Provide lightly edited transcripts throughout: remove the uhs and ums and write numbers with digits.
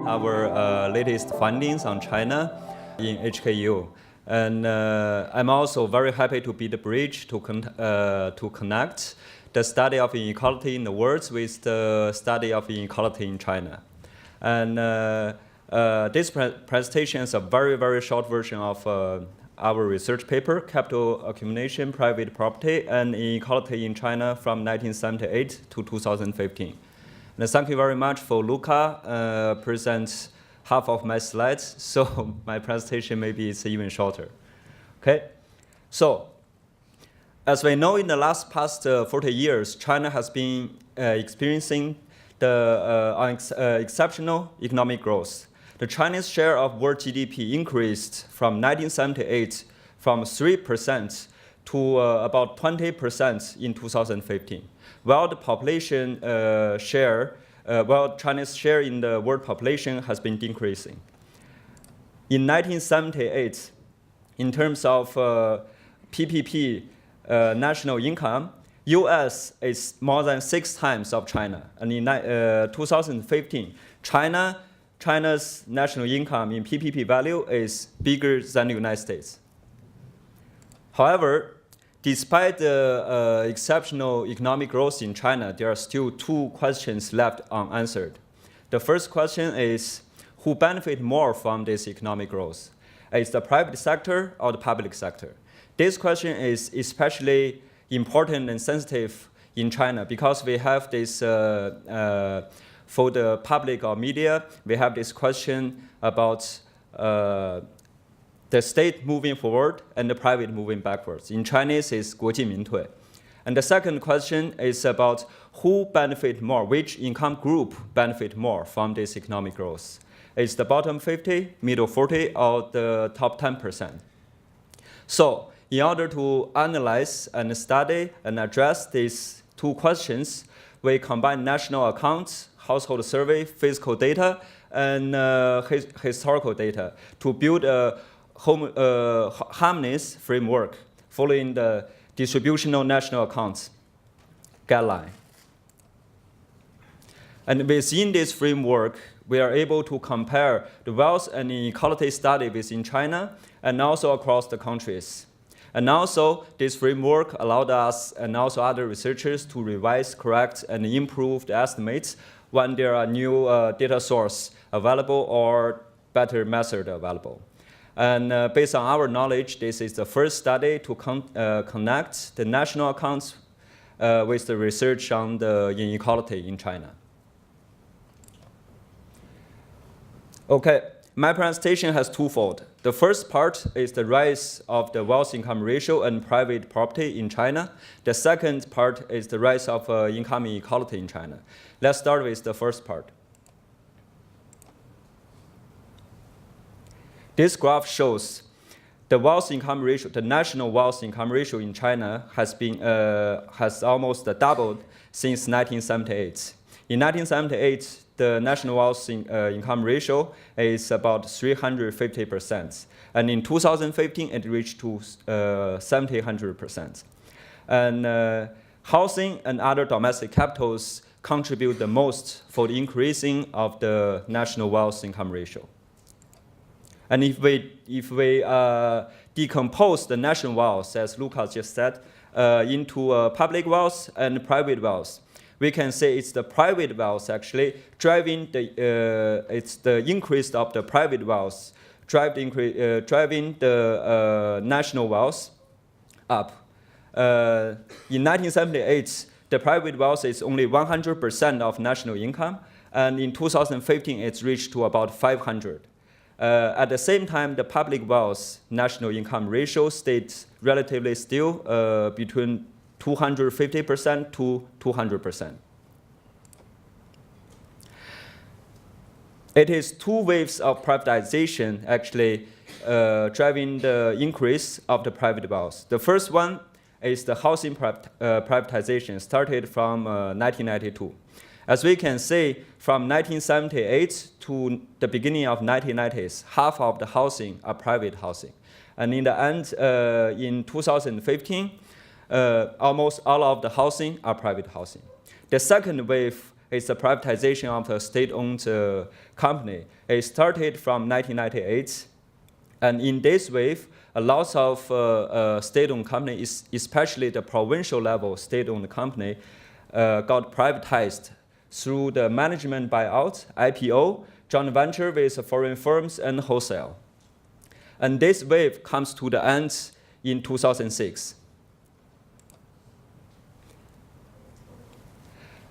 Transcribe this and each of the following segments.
our latest findings on China in HKU. And I'm also very happy to be the bridge to connect the study of inequality in the world with the study of inequality in China. And this presentation is a very, very short version of our research paper, Capital Accumulation, Private Property, and Inequality in China from 1978 to 2015. And thank you very much for Luca presents half of my slides, so my presentation maybe is even shorter. Okay, so as we know, in the past 40 years, China has been experiencing the exceptional economic growth. The Chinese share of world GDP increased from 1978 from 3% to about 20% in 2015, while the population China's share in the world population has been decreasing. In 1978, in terms of PPP national income, US is more than 6 times of China. And in 2015, China's national income in PPP value is bigger than the United States. However, despite the exceptional economic growth in China, there are still 2 questions left unanswered. The first question is, who benefit more from this economic growth? Is the private sector or the public sector? This question is especially important and sensitive in China because we have this, for the public or media, we have this question about the state moving forward and the private moving backwards. In Chinese, it's 国进民退. And the second question is about who benefit more, which income group benefit more from this economic growth. Is the bottom 50, middle 40, or the top 10%? So in order to analyze and study and address these 2 questions, we combine national accounts, household survey, physical data, and historical data to build a harmonious framework following the distributional national accounts guideline. And within this framework, we are able to compare the wealth and inequality study within China and also across the countries. And also, this framework allowed us and also other researchers to revise, correct, and improve the estimates when there are new data source available or better method available. And based on our knowledge, this is the first study to connect the national accounts with the research on the inequality in China. Okay, my presentation has 2fold. The first part is the rise of the wealth-income ratio and private property in China. The second part is the rise of income inequality in China. Let's start with the first part. This graph shows the wealth-income ratio, the national wealth-income ratio in China has almost doubled since 1978. In 1978, the national wealth income ratio is about 350%. And in 2015, it reached to 700%. And housing and other domestic capitals contribute the most for the increasing of the national wealth income ratio. And if we decompose the national wealth, as Lucas just said, into public wealth and private wealth, we can say it's the private wealth actually driving it's the increase of the private wealth driving the national wealth up. In 1978, the private wealth is only 100% of national income, and in 2015, it's reached to about 500. At the same time, the public wealth national income ratio stayed relatively still between 250% to 200%. It is 2 waves of privatization actually driving the increase of the private wealth. The first one is the housing privatization started from 1992. As we can see, from 1978 to the beginning of 1990s, half of the housing are private housing. And in the end, in 2015, almost all of the housing are private housing. The second wave is the privatization of a state-owned company. It started from 1998, and in this wave, a lot of state-owned companies, especially the provincial level state-owned company, got privatized through the management buyout, IPO, joint venture with foreign firms, and wholesale. And this wave comes to the end in 2006.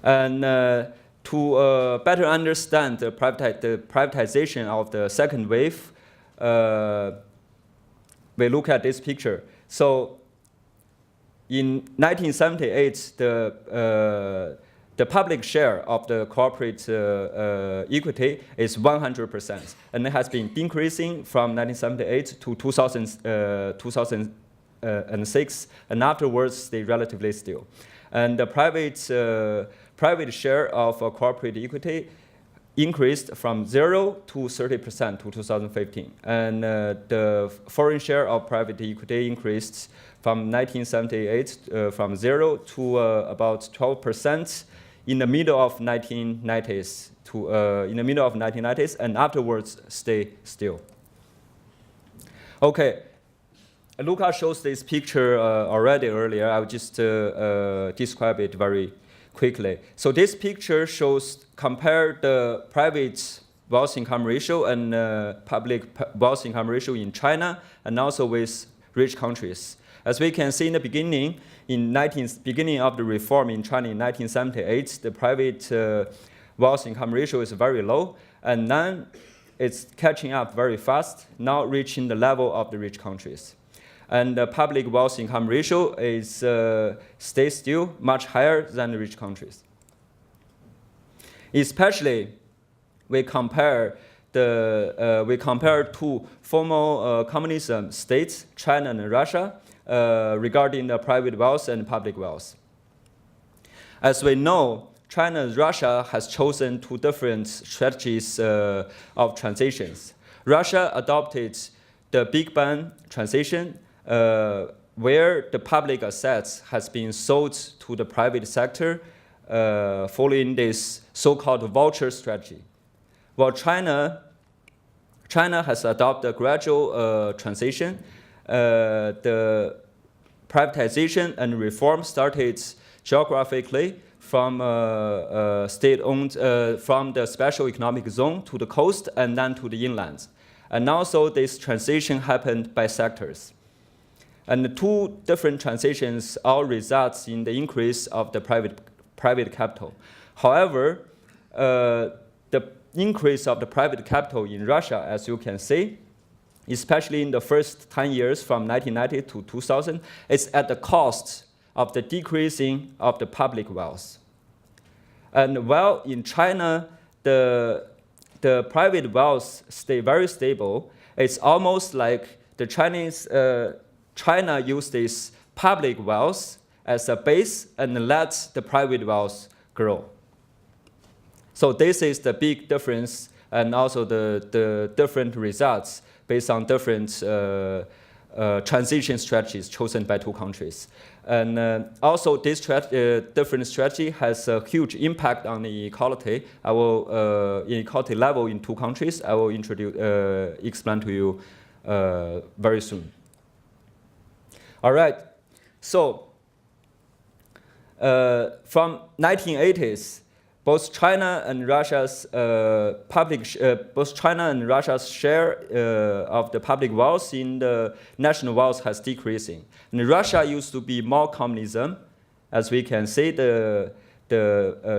And to better understand the privatization of the second wave, we look at this picture. So in 1978, the public share of the corporate equity is 100%, and it has been decreasing from 1978 to 2006, and afterwards stay relatively still. And the private share of corporate equity increased from 0 to 30% to 2015. And the foreign share of private equity increased from 1978 from 0 to about 12% in the middle of 1990s and afterwards stay still. Okay, Luca shows this picture already earlier. I'll just describe it very quickly. So this picture shows compare the private wealth income ratio and public wealth income ratio in China and also with rich countries. As we can see in the beginning, beginning of the reform in China in 1978, the private wealth income ratio is very low, and then it's catching up very fast, now reaching the level of the rich countries. And the public wealth income ratio is stays still much higher than the rich countries. Especially, we compare two former communism states, China and Russia, regarding the private wealth and public wealth. As we know, China and Russia has chosen two different strategies of transitions. Russia adopted the Big Bang transition, where the public assets has been sold to the private sector following this so-called voucher strategy. While China has adopted a gradual transition, the privatization and reform started geographically from state-owned, from the special economic zone to the coast and then to the inland. And also this transition happened by sectors. And the two different transitions all results in the increase of the private capital. However, the increase of the private capital in Russia, as you can see, especially in the first 10 years from 1990 to 2000, is at the cost of the decreasing of the public wealth. And while in China, the private wealth stay very stable, it's almost like the China used this public wealth as a base and let the private wealth grow. So this is the big difference and also the different results based on different transition strategies chosen by two countries. And also this different strategy has a huge impact on the inequality. Inequality level in two countries, I will explain to you very soon. All right, so from 1980s, both China and Russia's share of the public wealth in the national wealth has decreasing. And Russia used to be more communism, as we can see. The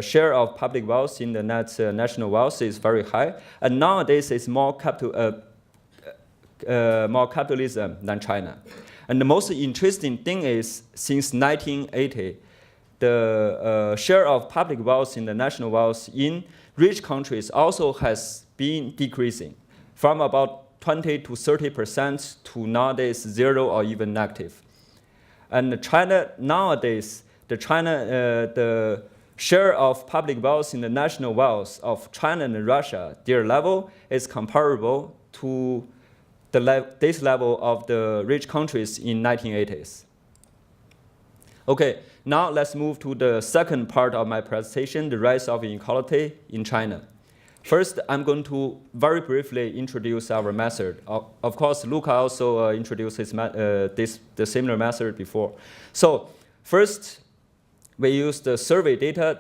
share of public wealth in the national wealth is very high, and nowadays it's more capitalism than China. And the most interesting thing is, since 1980, the share of public wealth in the national wealth in rich countries also has been decreasing from about 20 to 30% to nowadays 0 or even negative. And China nowadays, the share of public wealth in the national wealth of China and Russia, their level is comparable to this level of the rich countries in 1980s. Okay, now let's move to the second part of my presentation, the rise of inequality in China. First, I'm going to very briefly introduce our method. Of course, Luca also introduced the similar method before. So first, we use the survey data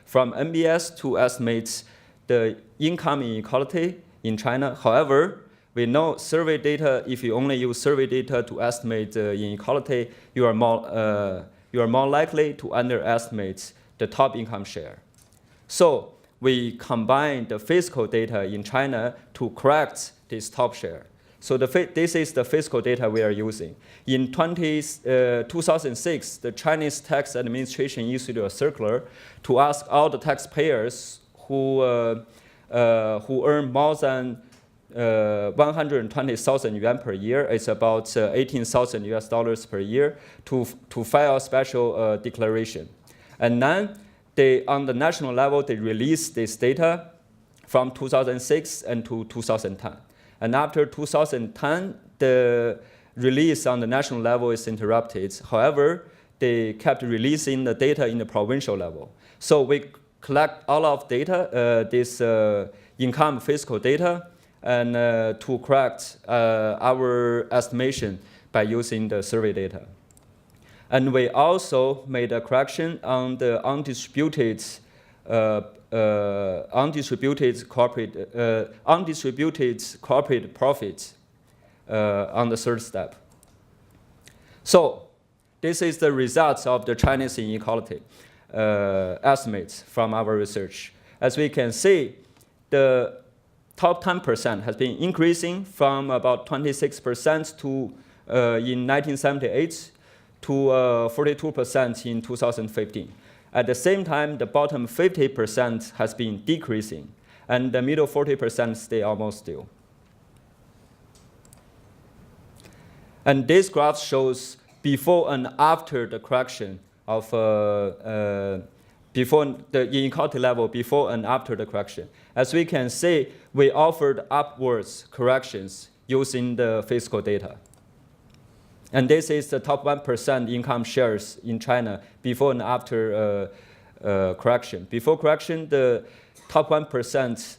from NBS to estimate the income inequality in China. However, we know survey data, if you only use survey data to estimate the inequality, you are more likely to underestimate the top income share. So we combine the physical data in China to correct this top share. So this is the physical data we are using. In 2006, the Chinese Tax Administration issued a circular to ask all the taxpayers who earn more than 120,000 yuan per year, it's about 18,000 US dollars per year, to file a special declaration. And then on the national level, they released this data from 2006 and to 2010. And after 2010, the release on the national level is interrupted. However, they kept releasing the data in the provincial level. So we collect all of data, this income physical data, and to correct our estimation by using the survey data. And we also made a correction on the undistributed corporate profits on the third step. So this is the results of the Chinese inequality estimates from our research. As we can see, the top 10% has been increasing from about 26% in 1978 to 42% in 2015. At the same time, the bottom 50% has been decreasing, and the middle 40% stay almost still. And this graph shows before and after the correction of before the inequality level, before and after the correction. As we can see, we offered upwards corrections using the physical data. And this is the top 1% income shares in China before and after correction. Before correction, the top 1%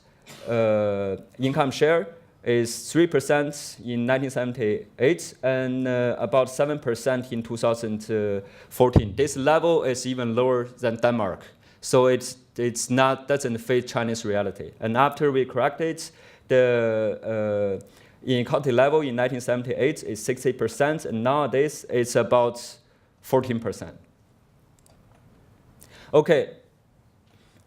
income share is 3% in 1978 and about 7% in 2014. This level is even lower than Denmark. So doesn't fit Chinese reality. And after we corrected, the inequality level in 1978 is 60%, and nowadays it's about 14%. Okay,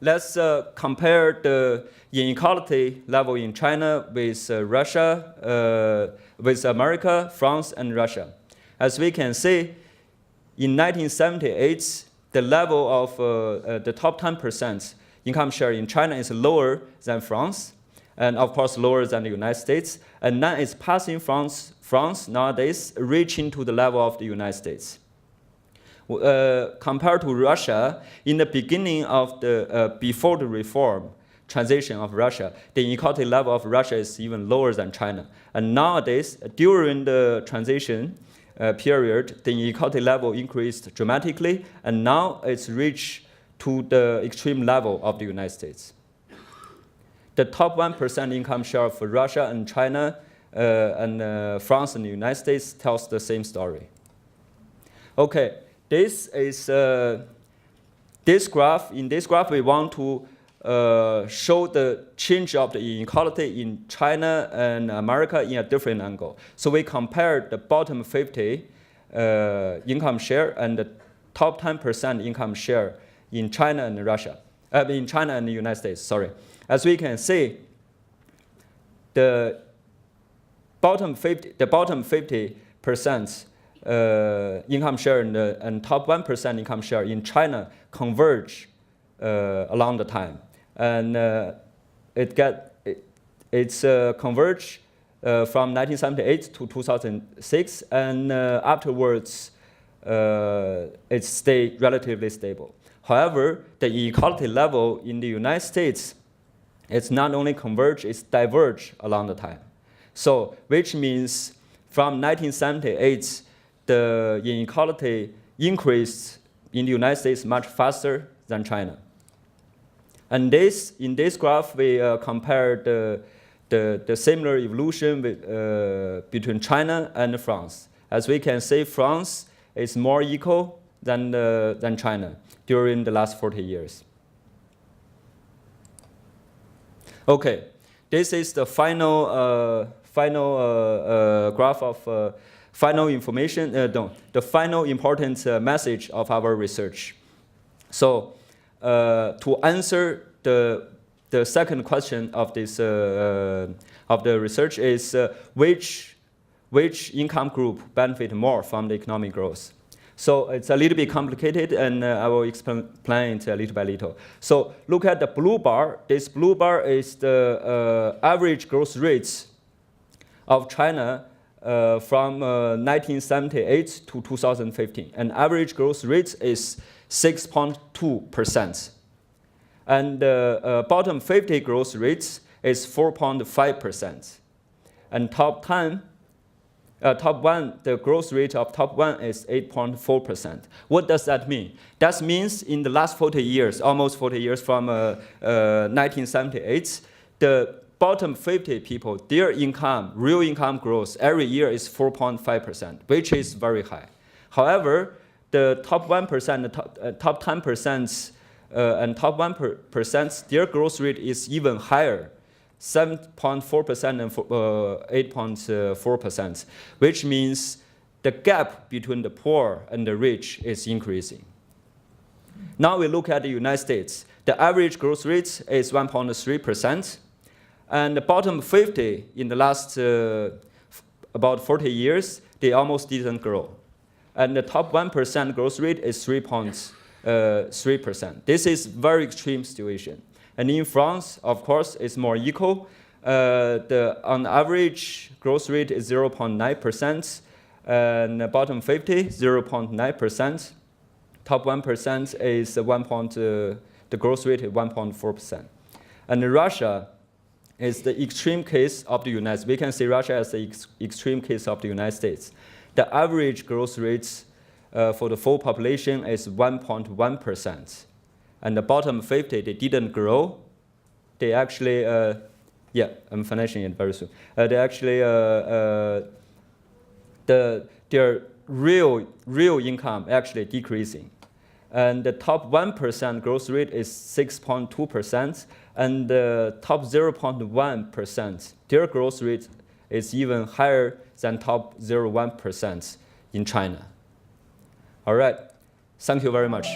let's compare the inequality level in China with Russia, with America, France, and Russia. As we can see, in 1978, the level of the top 10% income share in China is lower than France, and of course lower than the United States. And now it's passing France nowadays, reaching to the level of the United States. Compared to Russia, in the beginning of before the reform transition of Russia, the inequality level of Russia is even lower than China. And nowadays, during the transition period, the inequality level increased dramatically, and now it's reached to the extreme level of the United States. The top 1% income share for Russia and China and France and the United States tells the same story. Okay, this is this graph. In this graph, we want to show the change of the inequality in China and America in a different angle. So we compared the bottom 50 income share and the top 10% income share in China and Russia, in China and the United States. Sorry. As we can see, the bottom 50% income share and top 1% income share in China converge along the time, and it's converged from 1978 to 2006, and afterwards it stayed relatively stable. However, the inequality level in the United States, it's not only converge, it's diverge along the time. So, which means from 1978, the inequality increased in the United States much faster than China. And in this graph, we compared the similar evolution between China and France. As we can see, France is more equal than China during the last 40 years. Okay, this is the final graph of final information. The final important message of our research. So, to answer the second question of this of the research is which income group benefit more from the economic growth? So it's a little bit complicated, and I will explain it little by little. So look at the blue bar. This blue bar is the average growth rates of China from 1978 to 2015. And average growth rate is 6.2%. And the bottom 50 growth rates is 4.5%. And top 1, the growth rate of top 1 is 8.4%. What does that mean? That means in the last 40 years, almost 40 years from 1978, the bottom 50 people, their income, real income growth every year is 4.5%, which is very high. However, the top 1%, the top 10%, and top 1%, their growth rate is even higher, 7.4% and 8.4%, which means the gap between the poor and the rich is increasing. Now we look at the United States. The average growth rate is 1.3%, and the bottom 50 in the last about 40 years, they almost didn't grow. And the top 1% growth rate is 3%. This is very extreme situation. And in France, of course, it's more equal. On average, growth rate is 0.9%, and the bottom 50, 0.9%. Top 1% is the growth rate is 1.4%. And Russia is the extreme case of the United States. We can see Russia as the extreme case of the United States. The average growth rate for the full population is 1.1%. And the bottom 50, they didn't grow. They actually, yeah, I'm finishing it very soon. They actually, their real income actually decreasing. And the top 1% growth rate is 6.2%, and the top 0.1%, their growth rate is even higher than top 0.1% in China. All right, thank you very much.